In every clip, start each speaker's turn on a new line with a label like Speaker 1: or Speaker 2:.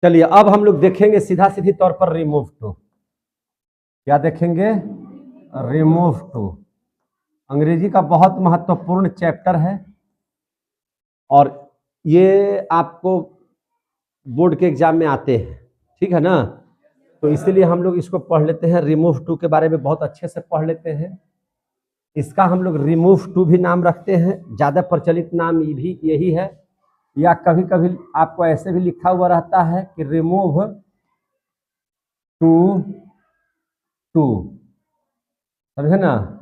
Speaker 1: चलिए अब हम लोग देखेंगे सीधा सीधी तौर पर रिमूव टू। क्या देखेंगे? Remove too. अंग्रेजी का बहुत महत्वपूर्ण चैप्टर है और ये आपको बोर्ड के एग्जाम में आते हैं, ठीक है ना। तो इसीलिए हम लोग इसको पढ़ लेते हैं, रिमूव टू के बारे में बहुत अच्छे से पढ़ लेते हैं। इसका हम लोग रिमूव टू भी नाम रखते हैं, ज़्यादा प्रचलित नाम ये भी यही है, या कभी कभी आपको ऐसे भी लिखा हुआ रहता है कि रिमूव टू टू, समझे ना।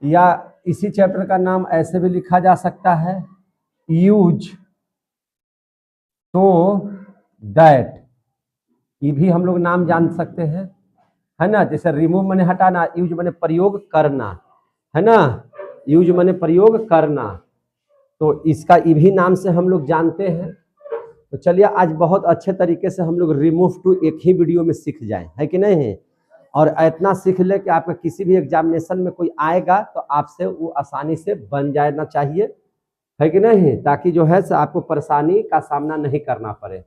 Speaker 1: या इसी चैप्टर का नाम ऐसे भी लिखा जा सकता है यूज तो दैट, ये भी हम लोग नाम जान सकते हैं, है ना। जैसे रिमूव माने हटाना, यूज माने प्रयोग करना, है ना। यूज माने प्रयोग करना, तो इसका ये भी नाम से हम लोग जानते हैं। तो चलिए आज बहुत अच्छे तरीके से हम लोग रिमूव टू एक ही वीडियो में सीख जाएं, है कि नहीं। और इतना सीख ले कि आपका किसी भी एग्जामिनेशन में कोई आएगा तो आपसे वो आसानी से बन जाना चाहिए, है कि नहीं, ताकि जो है आपको परेशानी का सामना नहीं करना पड़े।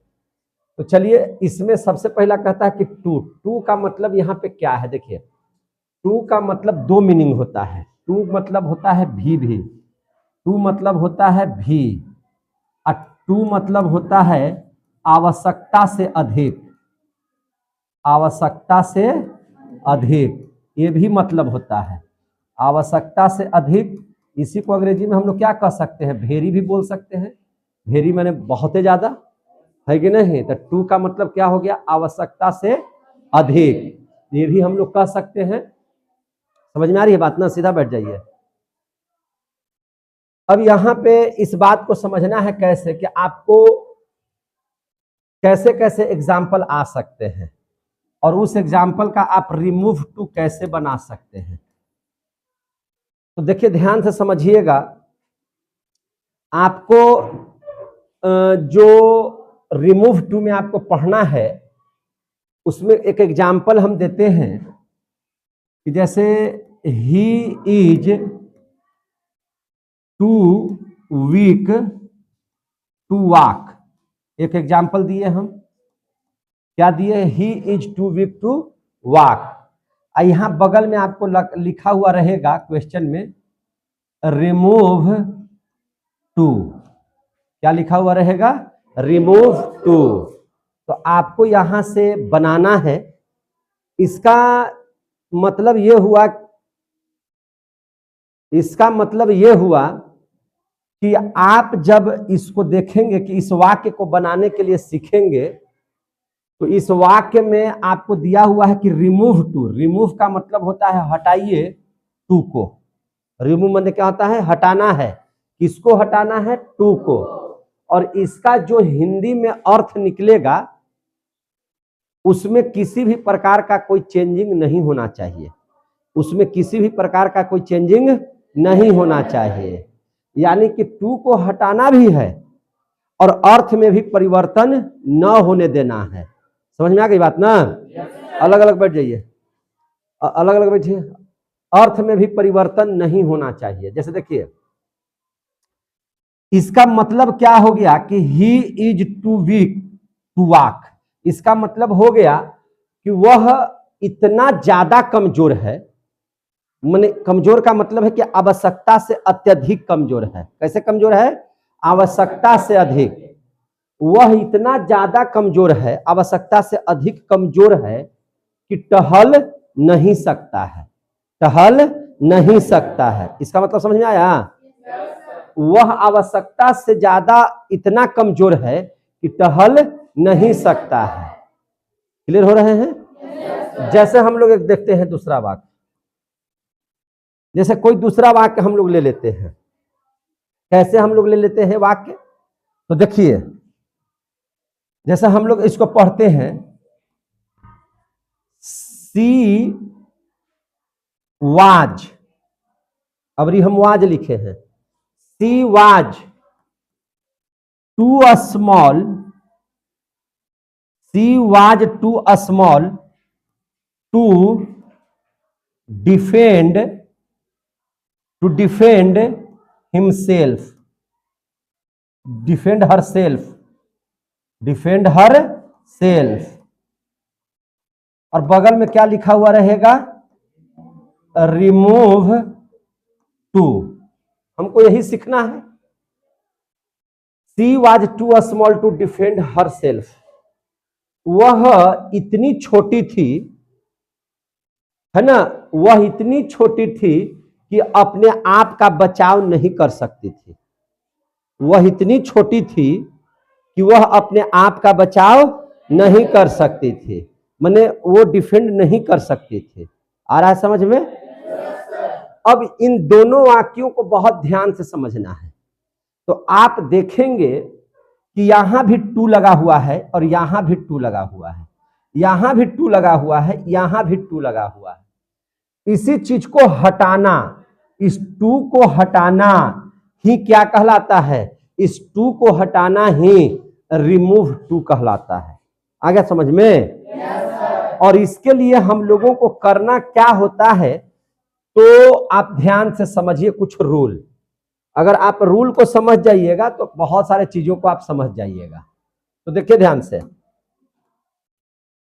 Speaker 1: तो चलिए इसमें सबसे पहला कहता है कि टू। टू का मतलब यहाँ पे क्या है? देखिए, टू का मतलब दो मीनिंग होता है। टू मतलब होता है भी, टू मतलब होता है भी, और टू मतलब होता है आवश्यकता से अधिक, आवश्यकता से अधिक, ये भी मतलब होता है आवश्यकता से अधिक। इसी को अंग्रेजी में हम लोग क्या कह सकते हैं? वेरी भी बोल सकते हैं। वेरी माने बहुत ही ज्यादा, है कि नहीं। तो टू का मतलब क्या हो गया? आवश्यकता से अधिक, ये भी हम लोग कह सकते हैं। समझ में आ रही है बात ना? सीधा बैठ जाइए। अब यहाँ पे इस बात को समझना है कैसे कि आपको कैसे कैसे एग्जाम्पल आ सकते हैं और उस एग्जाम्पल का आप रिमूव टू कैसे बना सकते हैं। तो देखिए ध्यान से समझिएगा, आपको जो रिमूव टू में आपको पढ़ना है उसमें एक एग्जाम्पल हम देते हैं कि जैसे he is too weak to walk, एक एग्जाम्पल दिए हम। क्या दिए? He is too weak to walk. यहां बगल में आपको लिखा हुआ रहेगा क्वेश्चन में रिमूव टू। क्या लिखा हुआ रहेगा? Remove too. तो आपको यहां से बनाना है। इसका मतलब यह हुआ, इसका मतलब यह हुआ कि आप जब इसको देखेंगे कि इस वाक्य को बनाने के लिए सीखेंगे तो इस वाक्य में आपको दिया हुआ है कि रिमूव टू। रिमूव का मतलब होता है हटाइए टू को। रिमूव मतलब क्या होता है? हटाना है। किसको हटाना है? टू को। और इसका जो हिंदी में अर्थ निकलेगा उसमें किसी भी प्रकार का कोई चेंजिंग नहीं होना चाहिए, उसमें किसी भी प्रकार का कोई चेंजिंग नहीं होना चाहिए। यानी कि टू को हटाना भी है और अर्थ में भी परिवर्तन न होने देना है। समझ में आ गई बात ना? अलग अलग बैठ जाइए, अलग अलग बैठिए। अर्थ में भी परिवर्तन नहीं होना चाहिए। जैसे देखिए, इसका मतलब क्या हो गया कि he is too weak to walk. इसका मतलब हो गया कि वह इतना ज्यादा कमजोर है। माने कमजोर का मतलब है कि आवश्यकता से अत्यधिक कमजोर है। कैसे कमजोर है? आवश्यकता से अधिक। वह इतना ज्यादा कमजोर है, आवश्यकता से अधिक कमजोर है कि टहल नहीं सकता है, टहल नहीं सकता है। इसका मतलब समझ में आया? वह आवश्यकता से ज्यादा इतना कमजोर है कि टहल नहीं सकता है। क्लियर हो रहे हैं? जैसे हम लोग एक देखते हैं दूसरा वाक्य, जैसे कोई दूसरा वाक्य हम लोग ले लेते हैं। कैसे हम लोग ले लेते हैं वाक्य? तो देखिए, जैसे हम लोग इसको पढ़ते हैं सी वाज, अब हम वाज लिखे हैं। She was too small, she was too small to defend, to defend himself, defend herself, defend herself, और बगल में क्या लिखा हुआ रहेगा, रिमूव टू। हमको यही सीखना है। She was too small to defend herself. वह इतनी छोटी थी, है ना, वह इतनी छोटी थी कि अपने आप का बचाव नहीं कर सकती थी। वह इतनी छोटी थी कि वह अपने आप का बचाव नहीं कर सकती थी, माने वो डिफेंड नहीं कर सकती थी। आ रहा है समझ में? अब इन दोनों वाक्यों को बहुत ध्यान से समझना है। तो आप देखेंगे कि यहां भी टू लगा हुआ है और यहां भी टू लगा हुआ है, यहां भी टू लगा हुआ है, यहां भी टू लगा हुआ है। इसी चीज को हटाना, इस टू को हटाना ही क्या कहलाता है? इस टू को हटाना ही रिमूव टू कहलाता है। आ गया समझ में? और इसके लिए हम लोगों को करना क्या होता है, तो आप ध्यान से समझिए कुछ रूल। अगर आप रूल को समझ जाइएगा तो बहुत सारे चीजों को आप समझ जाइएगा। तो देखिए ध्यान से,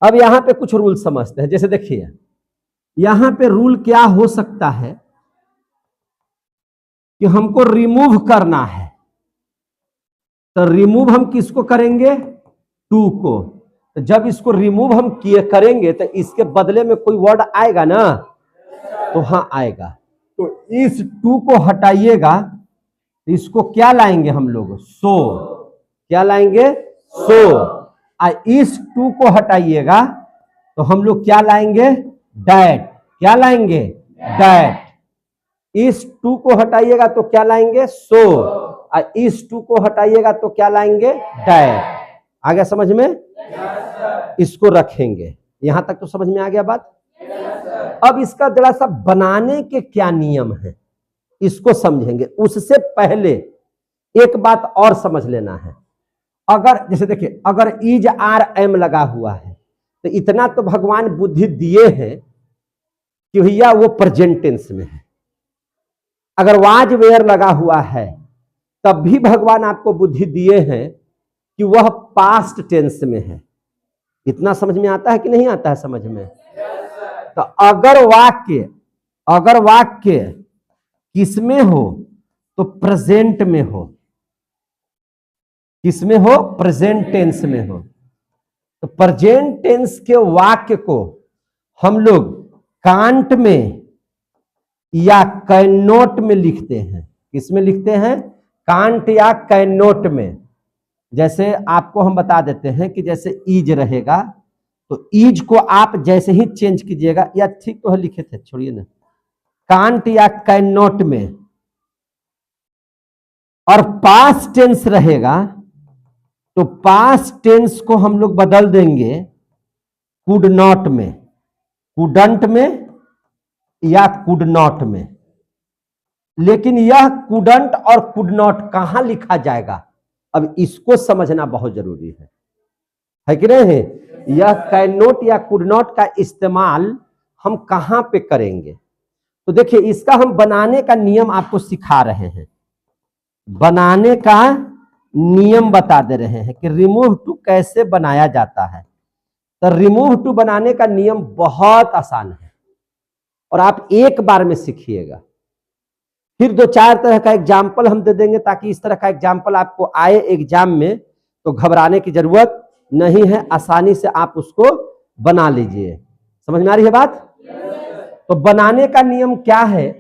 Speaker 1: अब यहां पे कुछ रूल समझते हैं। जैसे देखिए यहां पे रूल क्या हो सकता है कि हमको रिमूव करना है, तो रिमूव हम किसको करेंगे? टू को। तो जब इसको रिमूव हम करेंगे तो इसके बदले में कोई वर्ड आएगा ना, तो हाँ आएगा। तो इस टू को हटाइएगा, इसको क्या लाएंगे हम लोग? सो। क्या लाएंगे? सो। इस टू को हटाइएगा तो हम लोग क्या लाएंगे? डैट। क्या लाएंगे? डैट। इस टू को हटाइएगा तो क्या लाएंगे? सो। इस टू को हटाइएगा तो क्या लाएंगे? डैट। आ गया समझ में? इसको रखेंगे। यहां तक तो समझ में आ गया बात? अब इसका जरा सा बनाने के क्या नियम है इसको समझेंगे। उससे पहले एक बात और समझ लेना है। अगर जैसे देखिए, अगर इज आर एम लगा हुआ है तो इतना तो भगवान बुद्धि दिए हैं कि भैया वो प्रेजेंट टेंस में है। अगर वाज वेयर लगा हुआ है तब भी भगवान आपको बुद्धि दिए हैं कि वह पास्ट टेंस में है। इतना समझ में आता है कि नहीं आता है समझ में? तो अगर वाक्य किसमें हो तो प्रेजेंट में हो। किसमें हो? प्रेजेंट टेंस में हो। तो प्रेजेंट टेंस के वाक्य को हम लोग कांट में या कैनोट में लिखते हैं। किसमें लिखते हैं? कांट या कैनोट में। जैसे आपको हम बता देते हैं कि जैसे ईज रहेगा तो ईज को आप जैसे ही चेंज कीजिएगा, या ठीक तो है लिखे थे, छोड़िए ना, कांट या कैनोट में। और पास्ट टेंस रहेगा तो पास्ट टेंस को हम लोग बदल देंगे कुड नॉट में, कुडंट में या कुड नॉट में। लेकिन यह कुडंट और कुड नॉट कहां लिखा जाएगा, अब इसको समझना बहुत जरूरी है कि नहीं? यह कैन नॉट या कुड नॉट का इस्तेमाल हम कहां पे करेंगे? तो देखिए इसका हम बनाने का नियम आपको सिखा रहे हैं। बनाने का नियम बता दे रहे हैं कि रिमूव टू कैसे बनाया जाता है। तो रिमूव टू बनाने का नियम बहुत आसान है और आप एक बार में सीखिएगा। फिर दो चार तरह का एग्जाम्पल हम दे देंगे ताकि इस तरह का एग्जाम्पल आपको आए एग्जाम में तो घबराने की जरूरत नहीं है, आसानी से आप उसको बना लीजिए। समझ में आ रही है बात? तो बनाने का नियम क्या है?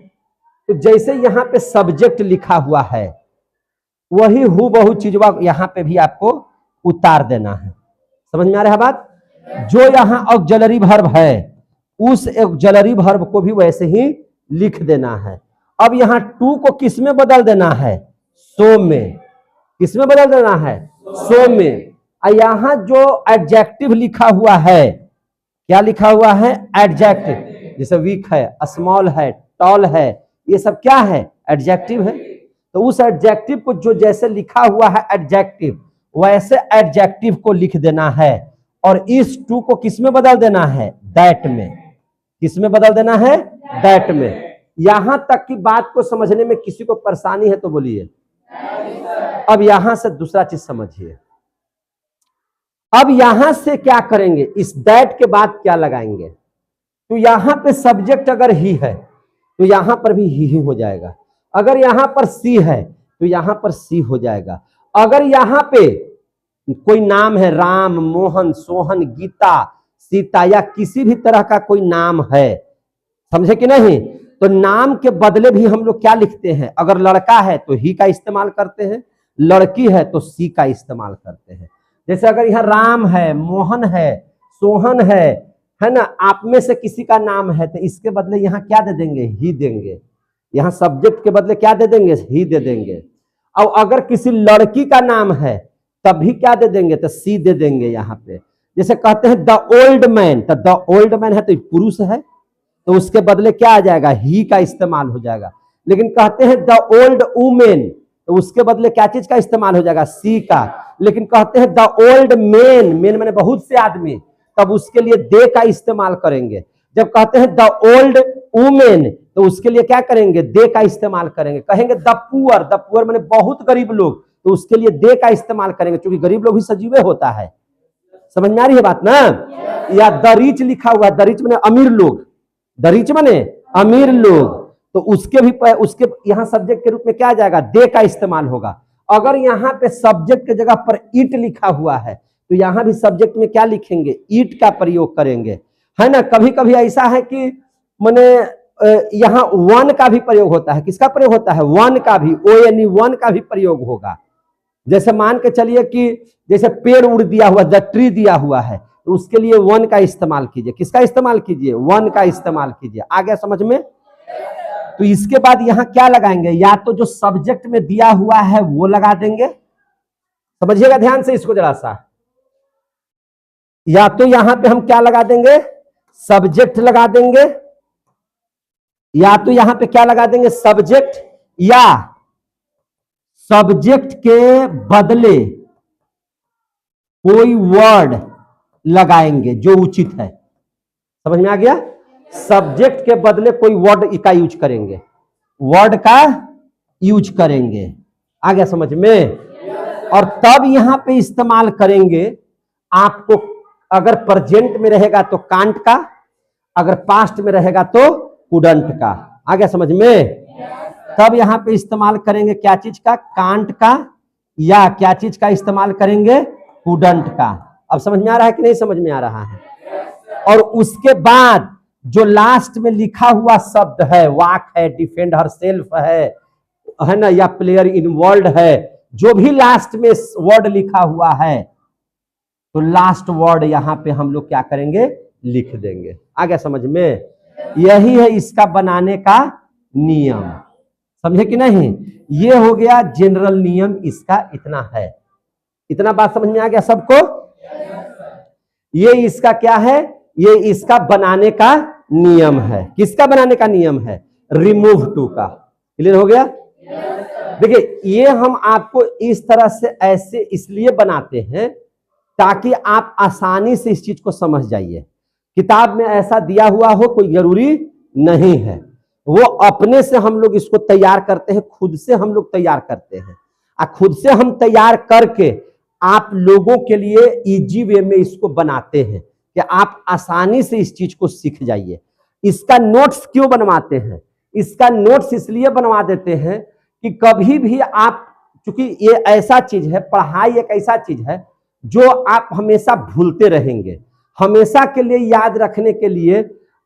Speaker 1: तो जैसे यहाँ पे सब्जेक्ट लिखा हुआ है वही हूबहू चीजवा यहाँ पे भी आपको उतार देना है। समझ में आ रहा है बात? जो यहाँ ऑक्सिलरी वर्ब है उस ऑक्सिलरी वर्ब को भी वैसे ही लिख देना है। अब यहाँ टू को किस में बदल देना है? सो में। किस में बदल देना है? सो में। यहाँ जो एडजेक्टिव लिखा हुआ है, क्या लिखा हुआ है? एडजेक्टिव। जैसे वीक है, स्मॉल है, टॉल है, ये सब क्या है? एडजेक्टिव है। तो उस एडजेक्टिव को जो जैसे लिखा हुआ है एडजेक्टिव, वैसे एडजेक्टिव को लिख देना है और इस टू को किस में बदल देना है? दैट में। किस में बदल देना है? दैट में। यहां तक की बात को समझने में किसी को परेशानी है तो बोलिए। अब यहां से दूसरा चीज समझिए। अब यहां से क्या करेंगे, इस दैट के बाद क्या लगाएंगे, तो यहां पे सब्जेक्ट अगर ही है तो यहां पर भी ही हो जाएगा, अगर यहां पर सी है तो यहां पर सी हो जाएगा, अगर यहां पे कोई नाम है, राम, मोहन, सोहन, गीता, सीता या किसी भी तरह का कोई नाम है, समझे कि नहीं, तो नाम के बदले भी हम लोग क्या लिखते हैं, अगर लड़का है तो ही का इस्तेमाल करते हैं, लड़की है तो सी का इस्तेमाल करते हैं। जैसे अगर यहाँ राम है, मोहन है, सोहन है ना, आप में से किसी का नाम है तो इसके बदले यहाँ क्या दे देंगे, ही देंगे, यहाँ सब्जेक्ट के बदले क्या दे देंगे, ही दे देंगे। और अगर किसी लड़की का नाम है तब भी क्या दे देंगे, तो सी दे देंगे यहाँ पे। जैसे कहते हैं द ओल्ड मैन, तो द ओल्ड मैन है तो पुरुष है तो उसके बदले क्या आ जाएगा, ही का इस्तेमाल हो जाएगा। लेकिन कहते हैं द ओल्ड वुमेन, तो उसके बदले क्या चीज का इस्तेमाल हो जाएगा, सी का। लेकिन कहते हैं द ओल्ड मैन, मैन मैंने बहुत से आदमी, तब उसके लिए दे का इस्तेमाल करेंगे। जब कहते हैं द ओल्ड वुमेन तो उसके लिए क्या करेंगे, दे का इस्तेमाल करेंगे। कहेंगे द पुअर मैंने बहुत गरीब लोग, तो उसके लिए दे का इस्तेमाल करेंगे, क्योंकि गरीब लोग भी सजीवे होता है। समझ में आ रही है बात ना। या द रिच लिखा हुआ, द रिच मैंने अमीर लोग, द रिच मैंने अमीर लोग, तो उसके भी उसके यहां सब्जेक्ट के रूप में क्या आ जाएगा, दे का इस्तेमाल होगा। अगर यहाँ पे सब्जेक्ट के जगह पर ईट लिखा हुआ है तो यहां भी सब्जेक्ट में क्या लिखेंगे, ईट का प्रयोग करेंगे, है ना। कभी कभी ऐसा है कि मैंने यहाँ वन का भी प्रयोग होता है, किसका प्रयोग होता है, वन का भी, ONE वन का भी प्रयोग होगा। जैसे मान के चलिए कि जैसे पेड़ उड़ दिया हुआ, द ट्री दिया हुआ है, तो उसके लिए वन का इस्तेमाल कीजिए, किसका इस्तेमाल कीजिए, वन का इस्तेमाल कीजिए। आ गया समझ में। तो इसके बाद यहां क्या लगाएंगे, या तो जो सब्जेक्ट में दिया हुआ है वो लगा देंगे, समझिएगा ध्यान से इसको जरा सा, या तो यहां पे हम क्या लगा देंगे, सब्जेक्ट लगा देंगे, या तो यहां पे क्या लगा देंगे, सब्जेक्ट, या सब्जेक्ट के बदले कोई वर्ड लगाएंगे जो उचित है। समझ में आ गया, सब्जेक्ट के बदले कोई वर्ड का यूज करेंगे, वर्ड का यूज करेंगे। आ गया समझ में। और तब यहां पे इस्तेमाल करेंगे, आपको अगर प्रेजेंट में रहेगा तो कांट का, अगर पास्ट में रहेगा तो कुडंट का। आ गया समझ में। तब यहां पे इस्तेमाल करेंगे क्या चीज का, कांट का, या क्या चीज का इस्तेमाल करेंगे, कुडंट का। अब समझ में आ रहा है कि नहीं समझ में आ रहा है। और उसके बाद जो लास्ट में लिखा हुआ शब्द है, वाक है, डिफेंड हरसेल्फ है ना, या प्लेयर इन वर्ल्ड है, जो भी लास्ट में वर्ड लिखा हुआ है तो लास्ट वर्ड यहां पे हम लोग क्या करेंगे, लिख देंगे। आ गया समझ में। यही है इसका बनाने का नियम, समझे कि नहीं। ये हो गया जनरल नियम, इसका इतना है। इतना बात समझ में आ गया सबको। ये इसका क्या है, ये इसका बनाने का नियम है। किसका बनाने का नियम है, रिमूव टू का। क्लियर हो गया। देखिए ये हम आपको इस तरह से ऐसे इसलिए बनाते हैं ताकि आप आसानी से इस चीज को समझ जाइए। किताब में ऐसा दिया हुआ हो कोई जरूरी नहीं है, वो अपने से हम लोग इसको तैयार करते हैं, खुद से हम लोग तैयार करते हैं, और खुद से हम तैयार करके आप लोगों के लिए इजी वे में इसको बनाते हैं कि आप आसानी से इस चीज को सीख जाइए। इसका नोट्स क्यों बनवाते हैं, इसका नोट्स इसलिए बनवा देते हैं कि कभी भी आप, चूंकि ये ऐसा चीज है, पढ़ाई एक ऐसा चीज है जो आप हमेशा भूलते रहेंगे। हमेशा के लिए याद रखने के लिए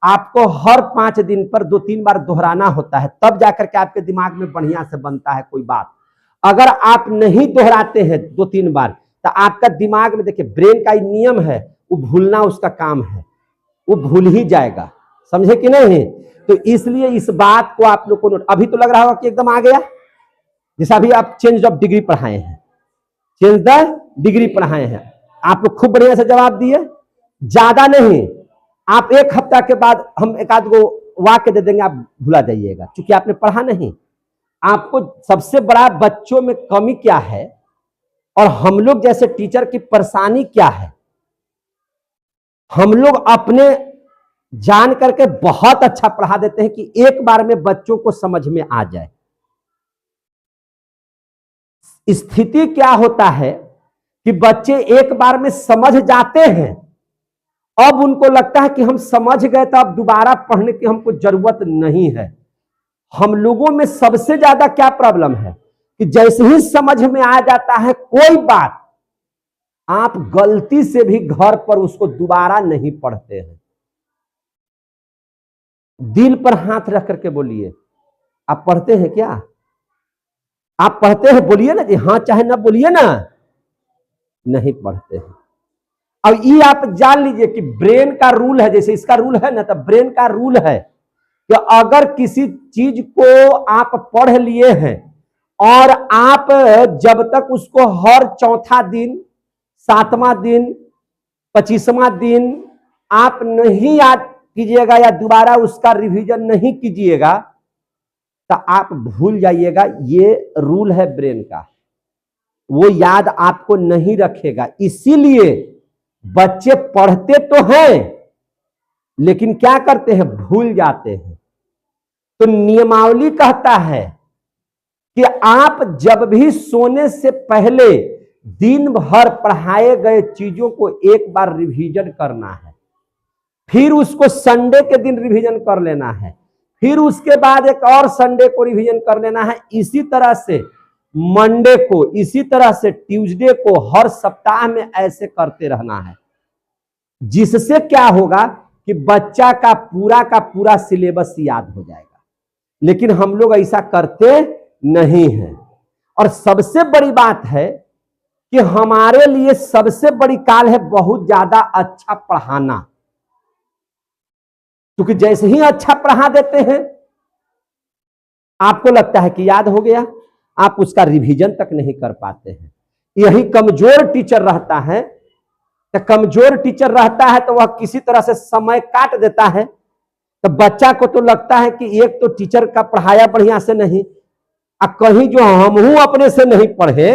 Speaker 1: आपको हर 5 दिन पर 2-3 बार दोहराना होता है, तब जाकर के आपके दिमाग में बढ़िया से बनता है कोई बात। अगर आप नहीं दोहराते हैं 2-3 बार तो आपका दिमाग में, देखिए ब्रेन का नियम है, वो भूलना उसका काम है, वो भूल ही जाएगा। समझे कि नहीं। तो इसलिए इस बात को आप लोग को नोट, अभी तो लग रहा होगा कि एकदम आ गया। जैसा अभी आप चेंज ऑफ डिग्री पढ़ाए हैं, चेंज द डिग्री पढ़ाए हैं, आप लोग खूब बढ़िया से जवाब दिए। ज्यादा नहीं, आप 1 हफ्ता के बाद हम एक आध गो वाक्य दे देंगे, आप भुला जाइएगा, क्योंकि आपने पढ़ा नहीं। आपको सबसे बड़ा बच्चों में कमी क्या है और हम लोग जैसे टीचर की परेशानी क्या है, हम लोग अपने जान करके बहुत अच्छा पढ़ा देते हैं कि एक बार में बच्चों को समझ में आ जाए। स्थिति क्या होता है कि बच्चे एक बार में समझ जाते हैं, अब उनको लगता है कि हम समझ गए तो अब दोबारा पढ़ने की हमको जरूरत नहीं है। हम लोगों में सबसे ज्यादा क्या प्रॉब्लम है कि जैसे ही समझ में आ जाता है कोई बात, आप गलती से भी घर पर उसको दोबारा नहीं पढ़ते हैं। दिल पर हाथ रख करके बोलिए, आप पढ़ते हैं क्या? आप पढ़ते हैं? बोलिए ना जी हाँ, चाहे ना बोलिए ना, नहीं पढ़ते हैं। अब ये आप जान लीजिए कि ब्रेन का रूल है, जैसे इसका रूल है ना, तो ब्रेन का रूल है कि अगर किसी चीज को आप पढ़ लिए हैं और आप जब तक उसको हर चौथा दिन, 7वां दिन, 25वां दिन आप नहीं याद कीजिएगा या दोबारा उसका रिवीजन नहीं कीजिएगा तो आप भूल जाइएगा। ये रूल है ब्रेन का, वो याद आपको नहीं रखेगा। इसीलिए बच्चे पढ़ते तो हैं लेकिन क्या करते हैं, भूल जाते हैं। तो नियमावली कहता है कि आप जब भी सोने से पहले दिन भर पढ़ाए गए चीजों को एक बार रिवीजन करना है, फिर उसको संडे के दिन रिवीजन कर लेना है, फिर उसके बाद एक और संडे को रिवीजन कर लेना है। इसी तरह से मंडे को, इसी तरह से ट्यूसडे को, हर सप्ताह में ऐसे करते रहना है, जिससे क्या होगा कि बच्चा का पूरा सिलेबस याद हो जाएगा। लेकिन हम लोग ऐसा करते नहीं हैं। और सबसे बड़ी बात है कि हमारे लिए सबसे बड़ी काल है बहुत ज्यादा अच्छा पढ़ाना, क्योंकि जैसे ही अच्छा पढ़ा देते हैं आपको लगता है कि याद हो गया, आप उसका रिवीजन तक नहीं कर पाते हैं। यही कमजोर टीचर रहता है, तो कमजोर टीचर रहता है तो वह किसी तरह से समय काट देता है। तो बच्चा को तो लगता है कि एक तो टीचर का पढ़ाया बढ़िया से नहीं, कहीं जो हम अपने से नहीं पढ़े,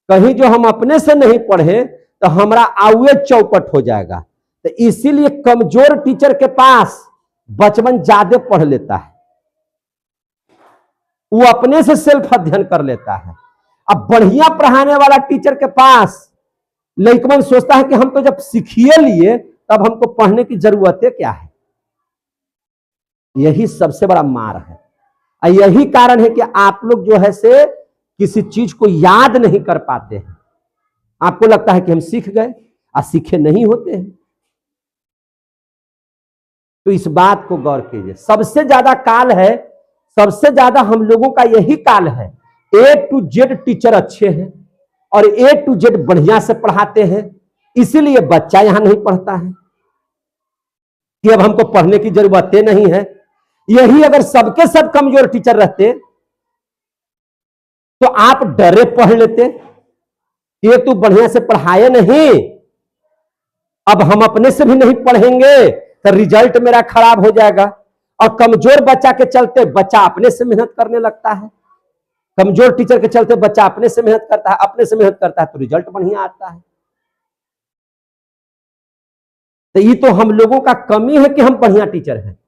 Speaker 1: कहीं जो हम अपने से नहीं पढ़े तो हमारा आउए चौपट हो जाएगा। तो इसीलिए कमजोर टीचर के पास बचपन ज्यादा पढ़ लेता है, वो अपने से सेल्फ अध्ययन कर लेता है। अब बढ़िया पढ़ाने वाला टीचर के पास लड़कमन सोचता है कि हम तो जब सीखिए लिए तब हमको पढ़ने की जरूरत है क्या है। यही सबसे बड़ा मार है, यही कारण है कि आप लोग जो है से किसी चीज को याद नहीं कर पाते हैं। आपको लगता है कि हम सीख गए और सीखे नहीं होते हैं। तो इस बात को गौर कीजिए, सबसे ज्यादा काल है, सबसे ज्यादा हम लोगों का यही काल है। A to Z टीचर अच्छे हैं और A to Z बढ़िया से पढ़ाते हैं, इसीलिए बच्चा यहां नहीं पढ़ता है कि अब हमको पढ़ने की जरूरत नहीं है। यही अगर सबके सब कमजोर टीचर रहते तो आप डरे पढ़ लेते, ये तो बढ़िया से पढ़ाए नहीं, अब हम अपने से भी नहीं पढ़ेंगे तो रिजल्ट मेरा खराब हो जाएगा। और कमजोर बच्चा के चलते बच्चा अपने से मेहनत करने लगता है, कमजोर टीचर के चलते बच्चा अपने से मेहनत करता है, अपने से मेहनत करता है तो रिजल्ट बढ़िया आता है। तो ये तो हम लोगों का कमी है कि हम बढ़िया टीचर हैं,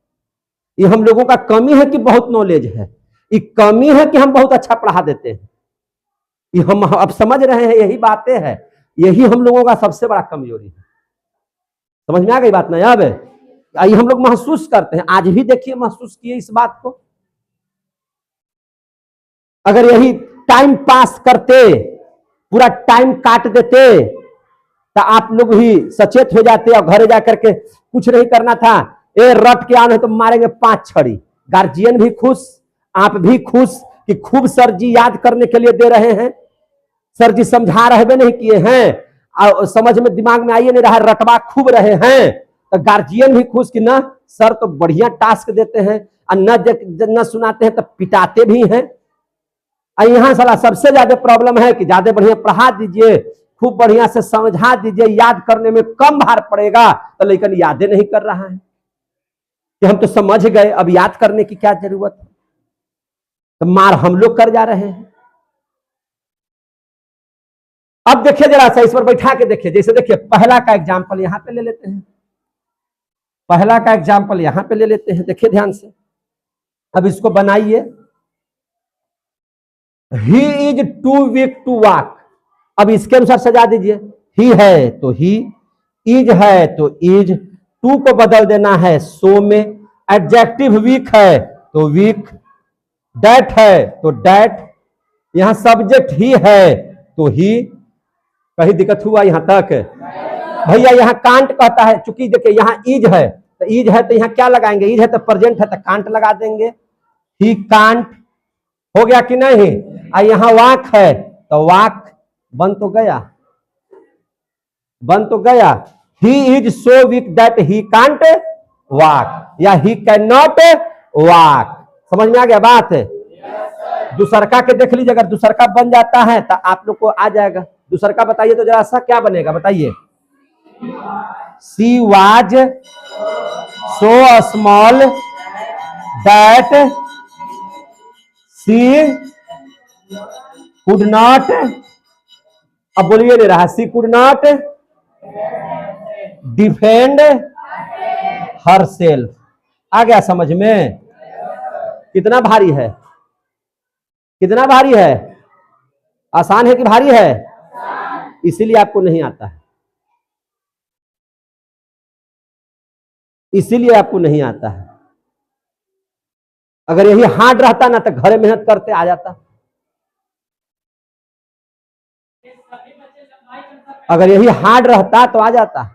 Speaker 1: ये हम लोगों का कमी है कि बहुत नॉलेज है, ये कमी है कि हम बहुत अच्छा पढ़ा देते हैं। ये हम अब समझ रहे हैं, यही बातें हैं, यही हम लोगों का सबसे बड़ा कमजोरी है। समझ में आ गई बात ना? अब ये हम लोग महसूस करते हैं, आज भी देखिए महसूस किए इस बात को। अगर यही टाइम पास करते, पूरा टाइम काट देते तो आप लोग भी सचेत हो जाते और घर जाकर के कुछ नहीं करना था, ए रट के आने तो मारेंगे 5 छड़ी। गार्जियन भी खुश, आप भी खुश कि खूब सर जी याद करने के लिए दे रहे हैं, सर जी समझा रहे नहीं किए हैं और समझ में दिमाग में आइए नहीं रहा, रटवा खूब रहे हैं। तो गार्जियन भी खुश कि ना सर तो बढ़िया टास्क देते हैं और न सुनाते हैं तो पिटाते भी हैं। और यहाँ साला सबसे ज्यादा प्रॉब्लम है कि ज्यादा बढ़िया पढ़ा दीजिए, खूब बढ़िया से समझा दीजिए, याद करने में कम भार पड़ेगा, तो लेकिन यादें नहीं कर रहा है कि हम तो समझ गए, अब याद करने की क्या जरूरत है। तो मार हम लोग कर जा रहे हैं। अब देखिए जरा सा इस पर बैठा के देखिए, जैसे देखिए पहला का एग्जाम्पल यहां पे ले लेते हैं, पहला का एग्जाम्पल यहां पे ले लेते हैं, देखिए ध्यान से। अब इसको बनाइए, he is too weak to walk. अब इसके अनुसार सजा दीजिए, ही है तो ही, इज है तो इज, टू को बदल देना है सो में, एडजेक्टिव वीक है तो वीक, डैट है तो डैट, यहां सब्जेक्ट ही है तो ही। कहीं दिक्कत हुआ यहां तक? भैया यहां कांट कहता है, चूंकि देखिए यहां इज है तो यहां क्या लगाएंगे, इज है तो प्रेजेंट है तो कांट लगा देंगे, ही कांट, हो गया कि नहीं? यहां वाक है तो वाक, बन तो गया, बन तो गया। He is so weak that he can't walk, या ही कैन नॉट वाक। समझ में आ गया बात? दूसरका के देख लीजिए, अगर दूसरका बन जाता है तो आप लोग को आ जाएगा। दूसरका बताइए तो जरा सा क्या बनेगा, बताइए। She was so small that she could not, अब बोलिए नहीं रहा, she could not defend herself. आ गया समझ में? कितना भारी है, कितना भारी है? आसान है कि भारी है? इसीलिए आपको नहीं आता है, इसीलिए आपको नहीं आता है। अगर यही हार्ड रहता ना तो घरे मेहनत करते आ जाता। अगर यही हार्ड रहता तो आ जाता।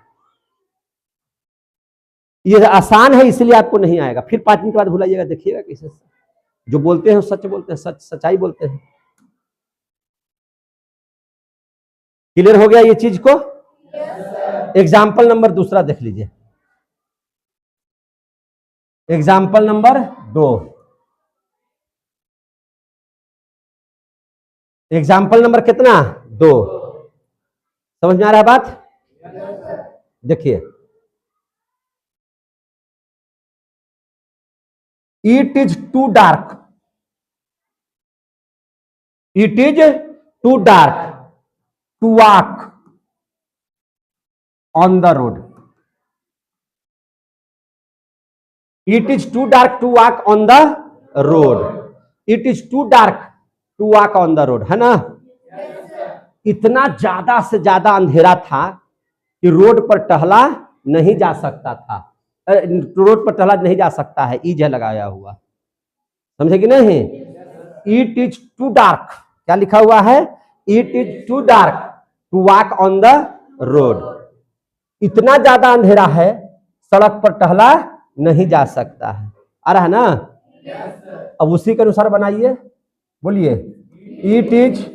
Speaker 1: ये आसान है इसलिए आपको नहीं आएगा, फिर 5 दिन के बाद भुलाइएगा, देखिएगा कैसे। जो बोलते हैं सच बोलते हैं, सच सच्चाई बोलते हैं। क्लियर हो गया ये चीज को? एग्जाम्पल नंबर दूसरा देख लीजिए, एग्जाम्पल नंबर 2, एग्जाम्पल नंबर कितना? 2। समझ में आ रहा है बात? देखिए, it is too dark, it is too dark to walk on the road, it is too dark to walk on the road, it is too dark to walk on the road, है ना? इतना ज्यादा से ज्यादा अंधेरा था कि road पर टहला नहीं जा सकता था, रोड पर टहला नहीं जा सकता है, इज है लगाया हुआ, समझे कि नहीं? इट इज टू डार्क, क्या लिखा हुआ है? It is too dark to walk on the road, इतना ज्यादा अंधेरा है सड़क पर टहला नहीं जा सकता है। आ रहा है ना? अब उसी के अनुसार बनाइए, बोलिए। It is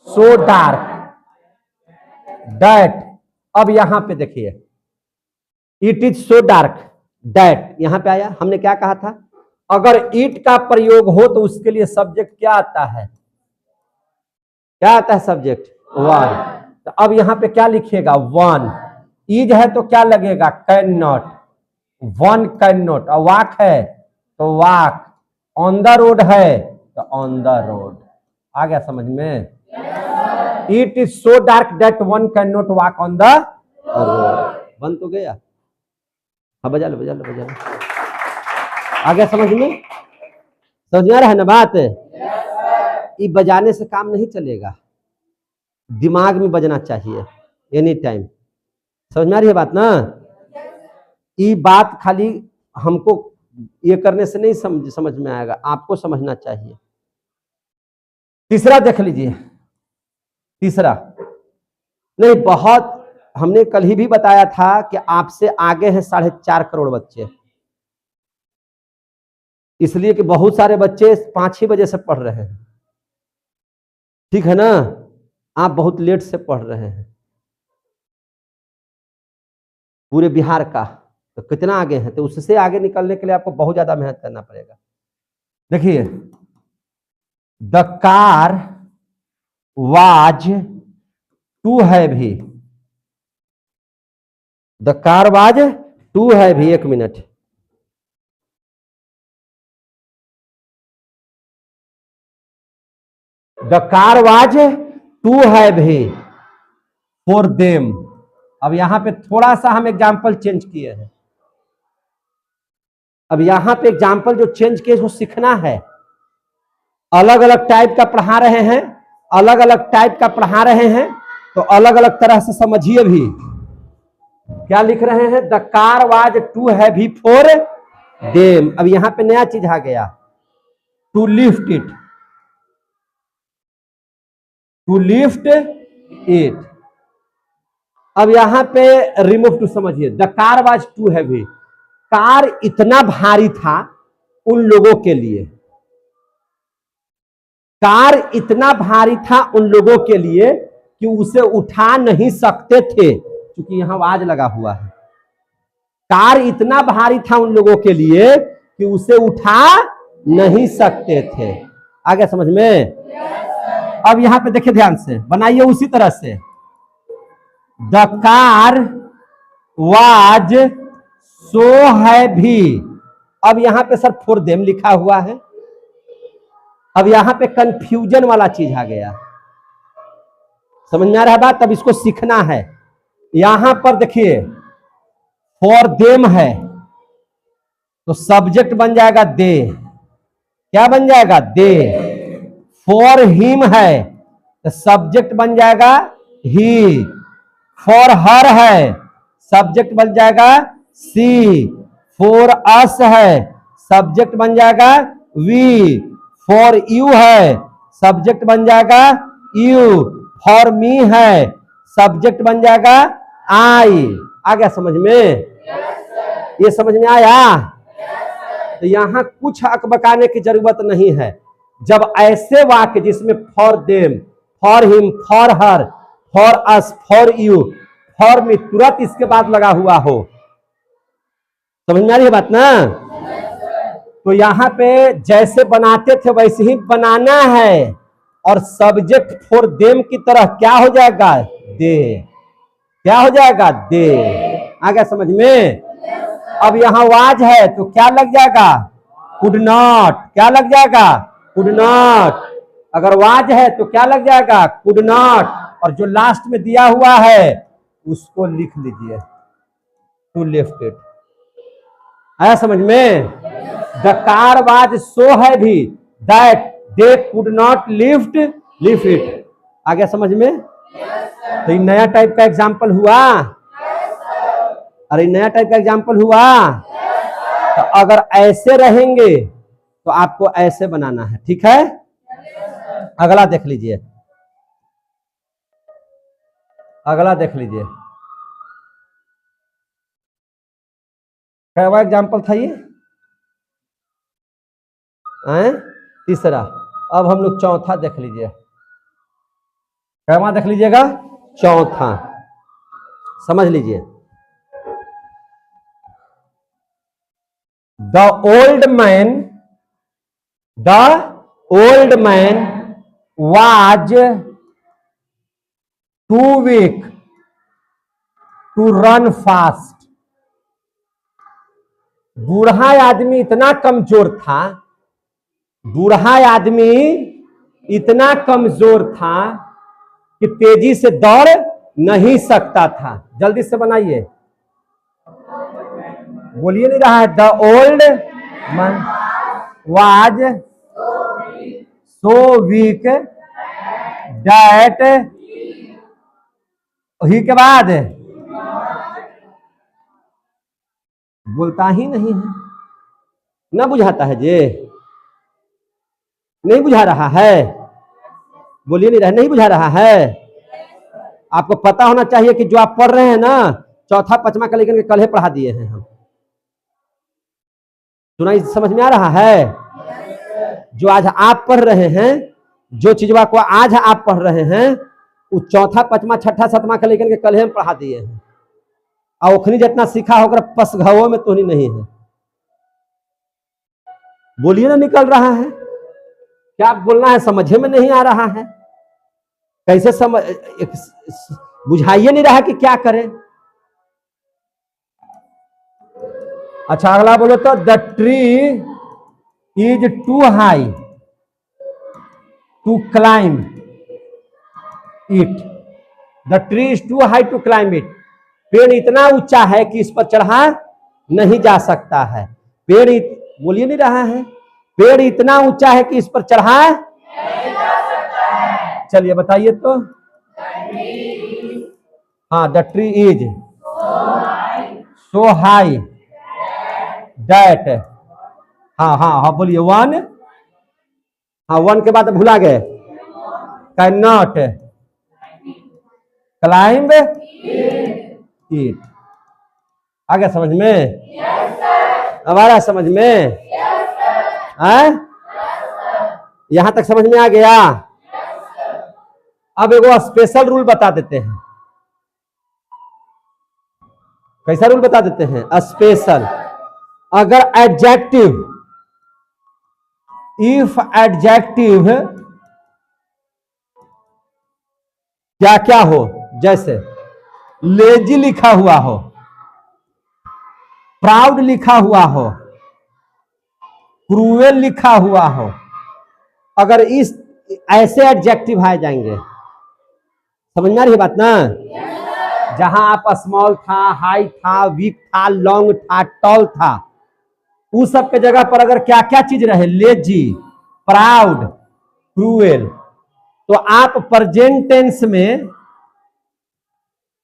Speaker 1: so dark that, अब यहां पे देखिए, it is so dark that, यहां पे आया, हमने क्या कहा था? अगर इट का प्रयोग हो तो उसके लिए सब्जेक्ट क्या आता है? क्या आता है सब्जेक्ट? वन। तो अब यहां पे क्या लिखिएगा? वन। इज है तो क्या लगेगा? Can not, one can not, और वॉक है तो वॉक, ऑन द रोड है तो ऑन द रोड। आ गया समझ में? It is so dark that one can not walk on the road, बन तो गया। हाँ बजा लो बजा लो बजा लो। आ गया समझ में? समझ में आ रहा है ना बात? ये बजाने से काम नहीं चलेगा, दिमाग में बजना चाहिए एनी टाइम। समझ में आ रही है बात ना? ये बात खाली हमको ये करने से नहीं समझ में आएगा, आपको समझना चाहिए। तीसरा देख लीजिए, तीसरा नहीं, बहुत हमने कल ही भी बताया था कि आपसे आगे है 4.5 करोड़ बच्चे, इसलिए कि बहुत सारे बच्चे 5-6 बजे से पढ़ रहे हैं, ठीक है ना? आप बहुत लेट से पढ़ रहे हैं, पूरे बिहार का, तो कितना आगे है? तो उससे आगे निकलने के लिए आपको बहुत ज्यादा मेहनत करना पड़ेगा। देखिए, the car was too heavy, the car was too heavy, 1 minute, the car was too heavy for them. अब यहां पे थोड़ा सा हम एग्जाम्पल चेंज किए हैं, अब यहां पे एग्जाम्पल जो चेंज किए उसको सीखना है, अलग अलग टाइप का पढ़ा रहे हैं, अलग अलग टाइप का पढ़ा रहे हैं तो अलग अलग तरह से समझिए भी। क्या लिख रहे हैं? The car was too heavy for them. अब यहां पे नया चीज आ गया, to lift it, to lift it. अब यहां पे रिमूव टू समझिए, the car was too heavy, car इतना भारी था उन लोगों के लिए, कार इतना भारी था उन लोगों के लिए कि उसे उठा नहीं सकते थे, क्योंकि यहां वाज लगा हुआ है। कार इतना भारी था उन लोगों के लिए कि उसे उठा नहीं सकते थे। आ गया समझ में? अब यहां पे देखिए ध्यान से, बनाइए उसी तरह से, the car was so heavy. अब यहां पे सर फॉर देम लिखा हुआ है। अब यहां पे कंफ्यूजन वाला चीज आ गया, समझ में आ रहा है बात? अब इसको सीखना है। यहां पर देखिए फॉर देम है तो सब्जेक्ट बन जाएगा दे। क्या बन जाएगा? दे। फॉर हिम है तो सब्जेक्ट बन जाएगा ही। फॉर हर है सब्जेक्ट बन जाएगा सी। फॉर अस है सब्जेक्ट बन जाएगा वी। फॉर यू है सब्जेक्ट बन जाएगा यू। फॉर मी है सब्जेक्ट बन जाएगा आई। आ गया समझ में? ये समझ में आया? तो यहां कुछ अकबकाने की जरूरत नहीं है। जब ऐसे वाक्य जिसमें for them, for him, for her, for us, for you, for me तुरंत इसके बाद लगा हुआ हो, समझ में आ रही है बात ना? तो यहां पे जैसे बनाते थे वैसे ही बनाना है और सब्जेक्ट फॉर देम की तरह क्या हो जाएगा? दे। क्या हो जाएगा? दे। आ गया समझ में? अब यहां वाज है तो क्या लग जाएगा? Could not. क्या लग जाएगा? Could not. अगर वाज है तो क्या लग जाएगा? Could not. और जो लास्ट में दिया हुआ है उसको लिख लीजिए, टू लिफ्ट इट। आया समझ में? The car was so heavy that they could not lift it. आ गया समझ में? तो ये नया टाइप का एग्जाम्पल हुआ। अरे नया टाइप का एग्जाम्पल हुआ। तो अगर ऐसे रहेंगे तो आपको ऐसे बनाना है, ठीक है? अगला देख लीजिए, अगला देख लीजिए, क्या एग्जाम्पल था ये? तीसरा। अब हम लोग चौथा देख लीजिए, क्या देख लीजिएगा? चौथा समझ लीजिए। The old man was too weak to run fast. बूढ़ा आदमी इतना कमजोर था, बूढ़ा आदमी इतना कमजोर था कि तेजी से दौड़ नहीं सकता था। जल्दी से बनाइए, बोलिए नहीं रहा है। The old man was so weak that, he के बाद बोलता ही नहीं है, ना बुझाता है जे? नहीं बुझा रहा है? बोलिए नहीं रहा, नहीं बुझा रहा है? आपको पता होना चाहिए कि जो आप पढ़ रहे हैं ना, चौथा पांचवा का लेकर कल ही पढ़ा दिए हैं हम। सुनाई समझ में आ रहा है? जो आज आप पढ़ रहे हैं, जो चीजवा को आज आप पढ़ रहे हैं, वो चौथा पांचवा छठा सातवां का लेकर कल ही हम पढ़ा दिए हैं। और ओखनी जितना सीखा होकर पस घावों में तो नहीं है। बोलिए ना, निकल रहा है? क्या बोलना है समझे में नहीं आ रहा है? कैसे समझ, बुझाइए नहीं रहा कि क्या करें। अच्छा अगला बोलो तो, the tree is too high to climb it. The tree is too high to climb it. पेड़ इतना ऊंचा है कि इस पर चढ़ा नहीं जा सकता है। पेड़ बोलिए नहीं रहा है? पेड़ इतना ऊंचा है कि इस पर चढ़ा नहीं जा सकता है। चलिए बताइए तो। हाँ, the tree is so high that, हाँ हाँ हाँ बोलिए। वन, हाँ वन के बाद भुला गए। Can not climb it. आ गया समझ में? अब आ रहा समझ में? यहां तक समझ में आ गया? अब एगो स्पेशल रूल बता देते हैं। कैसा रूल बता देते हैं? स्पेशल। अगर एडजेक्टिव, इफ एडजेक्टिव क्या क्या हो, जैसे लेजी लिखा हुआ हो, प्राउड लिखा हुआ हो, क्रूएल लिखा हुआ हो, अगर इस ऐसे एडजेक्टिव आ जाएंगे, समझ में आ रही है बात ना? जहां आप स्मॉल था, हाई था, वीक था, लॉन्ग था, टॉल था, उस सब के जगह पर अगर क्या क्या चीज रहे, लेजी, प्राउड, क्रूएल, तो आप प्रेजेंट टेंस में,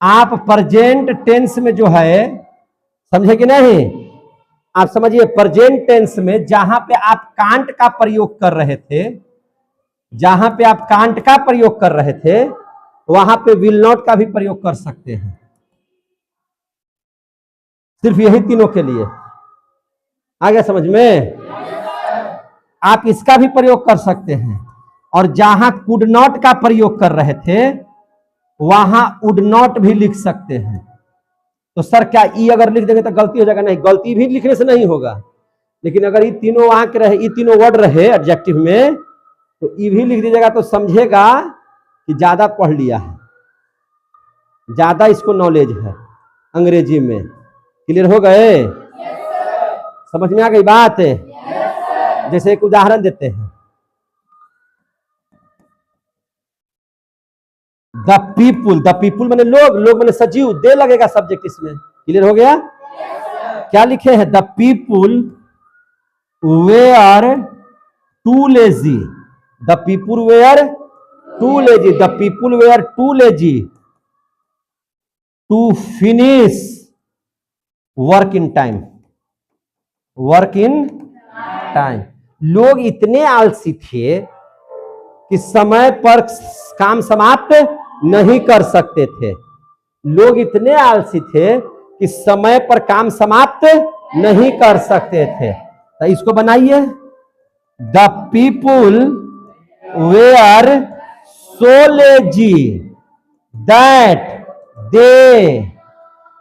Speaker 1: आप प्रेजेंट टेंस में जो है, समझे कि नहीं? आप समझिए प्रेजेंट टेंस में जहां पे आप कांट का प्रयोग कर रहे थे, जहां पे आप कांट का प्रयोग कर रहे थे, वहां पे विल नॉट का भी प्रयोग कर सकते हैं। सिर्फ यही तीनों के लिए। आ गया समझ में? आप इसका भी प्रयोग कर सकते हैं। और जहां कुड नॉट का प्रयोग कर रहे थे, वहां वुड नॉट भी लिख सकते हैं। तो सर क्या ई अगर लिख देंगे तो गलती हो जाएगा? नहीं, गलती भी लिखने से नहीं होगा, लेकिन अगर ये तीनों वहां के रहे, ये तीनों वर्ड रहे एडजेक्टिव में, तो ई भी लिख दीजिएगा तो समझेगा कि ज्यादा पढ़ लिया है, ज्यादा इसको नॉलेज है अंग्रेजी में। क्लियर हो गए? समझ में आ गई बात? जैसे एक उदाहरण देते हैं, द पीपुल, द पीपुल मैंने लोग, लोग मैंने सजीव, दे लगेगा सब्जेक्ट इसमें। क्लियर हो गया? क्या लिखे हैं? The people were too lazy, the people were too lazy, the people were too lazy to finish work in time, work in time. लोग इतने आलसी थे कि समय पर काम समाप्त नहीं कर सकते थे। लोग इतने आलसी थे कि समय पर काम समाप्त नहीं कर सकते थे। तो इसको बनाइए, the people were so lazy that they.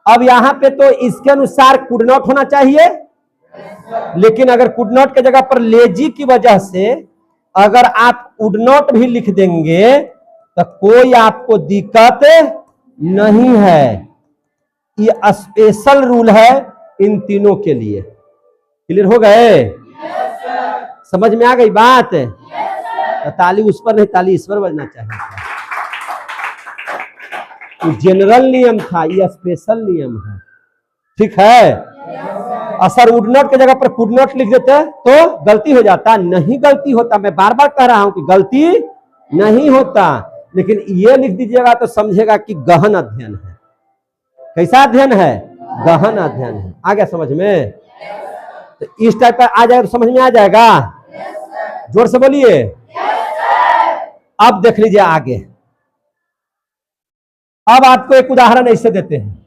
Speaker 1: अब यहां पे तो इसके अनुसार कुड नॉट होना चाहिए, लेकिन अगर कुड नॉट के जगह पर लेजी की वजह से अगर आप वुड नॉट भी लिख देंगे तो कोई आपको दिक्कत नहीं है। ये स्पेशल रूल है इन तीनों के लिए। क्लियर हो गए? समझ में आ गई बात? तो ताली उस पर नहीं, ताली इस पर बजना चाहिए। तो जनरल नियम था, ये स्पेशल नियम है। ठीक है? असर वुड नॉट के जगह पर कुड नॉट लिख देते तो गलती हो जाता। नहीं गलती होता, मैं बार बार कह रहा हूं कि गलती नहीं होता, लेकिन ये लिख दीजिएगा तो समझेगा कि गहन अध्ययन है। कैसा अध्ययन है? गहन अध्ययन है। आ गया समझ में? तो इस टाइप का आ जाएगा तो समझ में आ जाएगा। जोर से बोलिए। अब देख लीजिए आगे। अब आपको एक उदाहरण ऐसे देते हैं,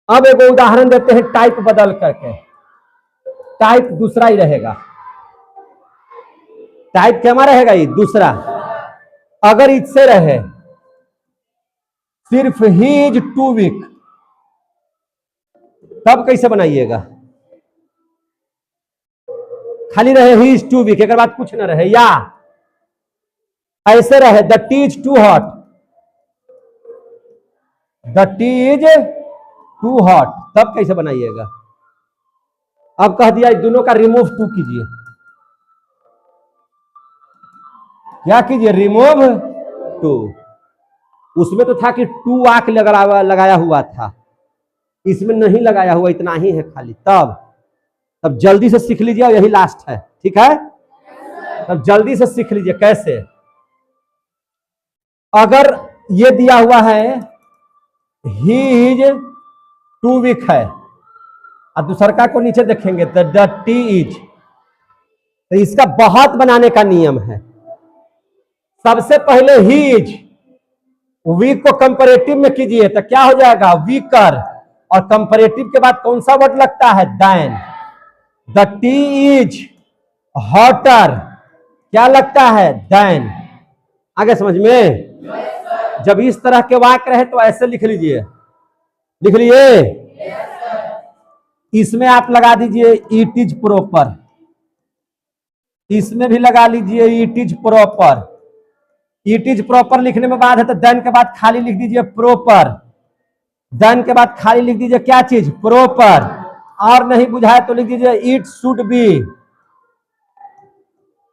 Speaker 1: अब एक उदाहरण देते हैं टाइप बदल करके। टाइप दूसरा ही रहेगा, टाइप क्या रहेगा? ये दूसरा। अगर इससे रहे सिर्फ ही इज टू वीक, तब कैसे बनाइएगा? खाली रहे ही इज टू वीक, एक बात कुछ ना रहे, या ऐसे रहे the tea is too hot, the tea is too hot, तब कैसे बनाइएगा? अब कह दिया दोनों का रिमूव टू कीजिए। क्या कीजिए? Remove too. उसमें तो था कि टू आंख लगाया हुआ था, इसमें नहीं लगाया हुआ, इतना ही है खाली। तब जल्दी से सीख लीजिए, यही लास्ट है। ठीक है? तब जल्दी से सीख लीजिए कैसे। अगर ये दिया हुआ है ही इज टू वीक है, और दूसरा को नीचे देखेंगे तो द टी इज, तो इसका बहुत बनाने का नियम है। सबसे पहले ही इज, वीक को कंपैरेटिव में कीजिए तो क्या हो जाएगा वीकर, और कंपैरेटिव के बाद कौन सा वर्ड लगता है then. The tea is hotter, क्या लगता है देन। आगे समझ में? जब इस तरह के वाक्य रहे तो ऐसे लिख लीजिए, लिख लिए। इसमें आप लगा दीजिए इट इज प्रॉपर, इसमें भी लगा लीजिए it is proper. It is proper लिखने में बाद है तो देन के बाद खाली लिख दीजिए प्रॉपर, देन के बाद खाली लिख दीजिए क्या चीज प्रॉपर, और नहीं बुझाए तो लिख दीजिए इट शुड बी,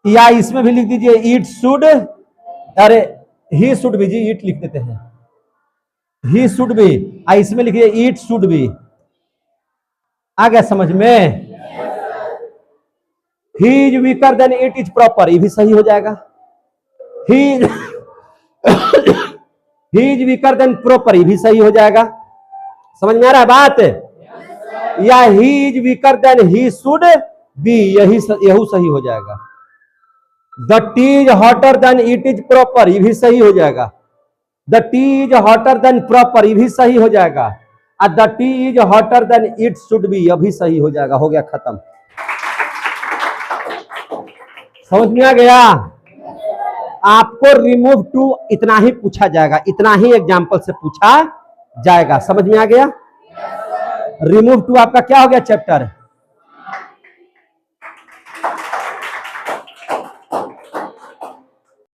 Speaker 1: या इसमें भी लिख दीजिए इट शुड, अरे ही शुड बी जी, इट लिख देते हैं, ही शुड बी, इसमें लिखिए इट शुड बी। आ गया समझ में? ही is weaker then it is proper, ये भी सही हो जाएगा। ही इज वीकर देन प्रॉपर, ये भी सही हो जाएगा। समझ में आ रहा है बात? या he is weaker than he should be, यही सही हो जाएगा। The tea is hotter than it is proper, ये भी सही हो जाएगा। The tea is hotter than proper, ये भी सही हो जाएगा। और the tea is hotter than it should be, अभी सही हो जाएगा। हो गया खत्म। समझ में आ गया? आपको रिमूव टू इतना ही पूछा जाएगा, इतना ही एग्जाम्पल से पूछा जाएगा। समझ में आ गया? रिमूव टू आपका क्या हो गया चैप्टर?